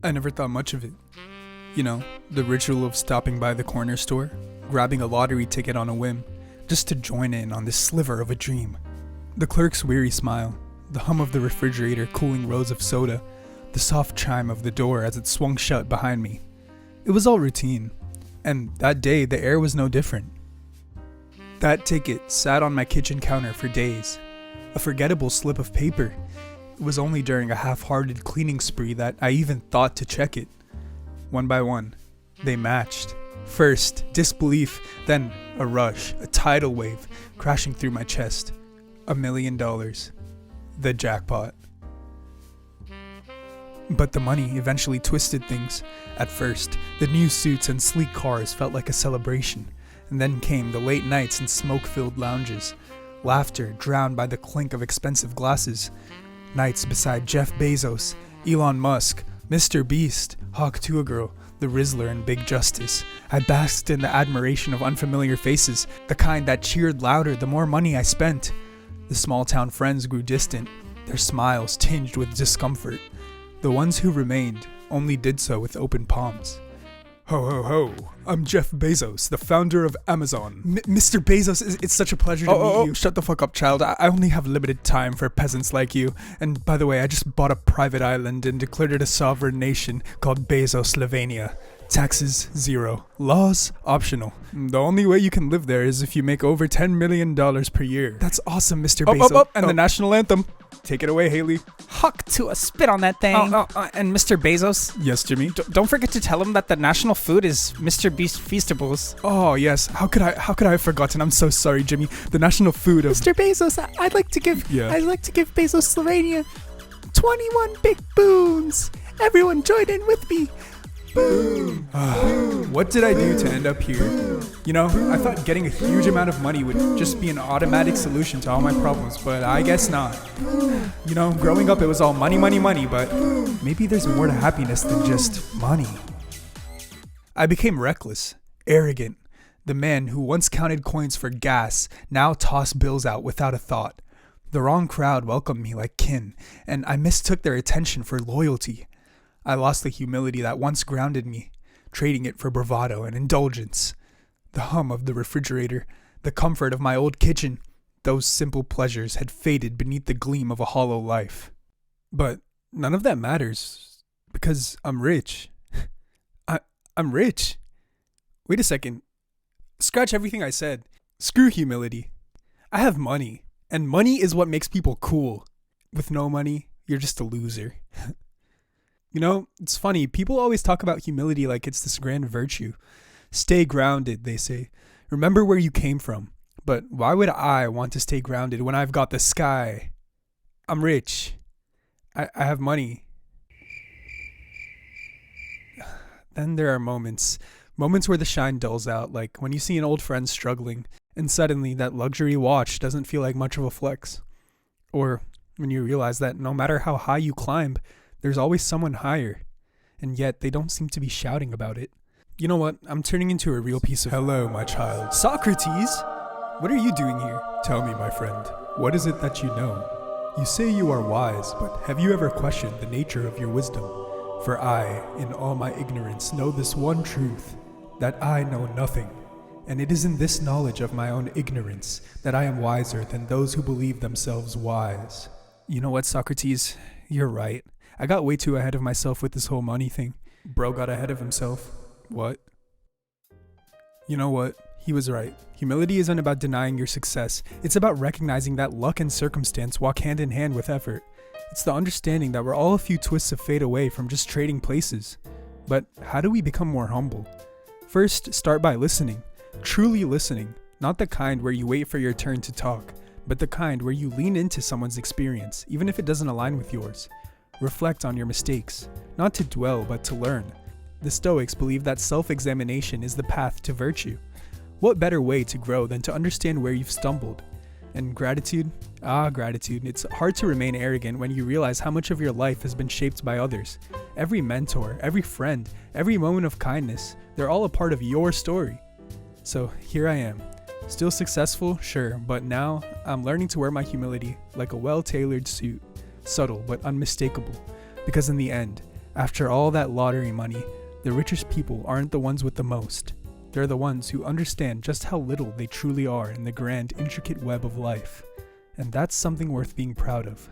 I never thought much of it. You know, the ritual of stopping by the corner store, grabbing a lottery ticket on a whim, just to join in on this sliver of a dream. The clerk's weary smile, the hum of the refrigerator cooling rows of soda, the soft chime of the door as it swung shut behind me. It was all routine, and that day the air was no different. That ticket sat on my kitchen counter for days, a forgettable slip of paper. It was only during a half-hearted cleaning spree that I even thought to check it. One by one, they matched. First, disbelief, then a rush, a tidal wave crashing through my chest. $1 million. The jackpot. But the money eventually twisted things. At first, the new suits and sleek cars felt like a celebration. And then came the late nights and smoke-filled lounges. Laughter drowned by the clink of expensive glasses. Nights beside Jeff Bezos, Elon Musk, Mr. Beast, Hawk Tuah, the Rizzler and Big Justice. I basked in the admiration of unfamiliar faces, the kind that cheered louder the more money I spent. The small-town friends grew distant, their smiles tinged with discomfort. The ones who remained only did so with open palms. Ho ho ho, I'm Jeff Bezos, the founder of Amazon. Mr. Bezos, it's such a pleasure to meet you. Shut the fuck up, child. I only have limited time for peasants like you. And by the way, I just bought a private island and declared it a sovereign nation called Bezoslovenia. Taxes, 0. Laws, optional. The only way you can live there is if you make over $10 million per year. That's awesome, Mr. Bezos. And the national anthem. Take it away, Haley. Hawk to a spit on that thing. And Mr. Bezos. Yes, Jimmy. Don't forget to tell him that the national food is Mr. Beast Feastables. Oh yes. How could I have forgotten? I'm so sorry, Jimmy. The national food of Mr. Bezos, I'd like to give Bezos Slovenia 21 big boons. Everyone join in with me. Boom. What did I do to end up here? You know, I thought getting a huge amount of money would just be an automatic solution to all my problems, but I guess not. You know, growing up it was all money, money, money, but maybe there's more to happiness than just money. I became reckless, arrogant. The man who once counted coins for gas now tossed bills out without a thought. The wrong crowd welcomed me like kin, and I mistook their attention for loyalty. I lost the humility that once grounded me, trading it for bravado and indulgence. The hum of the refrigerator, the comfort of my old kitchen, those simple pleasures had faded beneath the gleam of a hollow life. But none of that matters, because I'm rich. I'm rich. Wait a second. Scratch everything I said. Screw humility. I have money, and money is what makes people cool. With no money, you're just a loser. You know, it's funny, people always talk about humility like it's this grand virtue. Stay grounded, they say. Remember where you came from. But why would I want to stay grounded when I've got the sky? I'm rich. I have money. Then there are moments where the shine dulls out, like when you see an old friend struggling, and suddenly that luxury watch doesn't feel like much of a flex. Or when you realize that no matter how high you climb, there's always someone higher, and yet they don't seem to be shouting about it. You know what? I'm turning into a real piece of... Hello, my child. Socrates! What are you doing here? Tell me, my friend, what is it that you know? You say you are wise, but have you ever questioned the nature of your wisdom? For I, in all my ignorance, know this one truth, that I know nothing. And it is in this knowledge of my own ignorance that I am wiser than those who believe themselves wise. You know what, Socrates? You're right. I got way too ahead of myself with this whole money thing. Bro got ahead of himself. What? You know what? He was right. Humility isn't about denying your success. It's about recognizing that luck and circumstance walk hand in hand with effort. It's the understanding that we're all a few twists of fate away from just trading places. But how do we become more humble? First, start by listening. Truly listening. Not the kind where you wait for your turn to talk, but the kind where you lean into someone's experience, even if it doesn't align with yours. Reflect on your mistakes, not to dwell, but to learn. The Stoics believe that self-examination is the path to virtue. What better way to grow than to understand where you've stumbled? And gratitude? Gratitude. It's hard to remain arrogant when you realize how much of your life has been shaped by others. Every mentor, every friend, every moment of kindness, they're all a part of your story. So here I am. Still successful, sure, but now I'm learning to wear my humility like a well-tailored suit. Subtle but unmistakable, because in the end, After all that lottery money, the richest people aren't the ones with the most. They're the ones who understand just how little they truly are in the grand, intricate web of life. And that's something worth being proud of.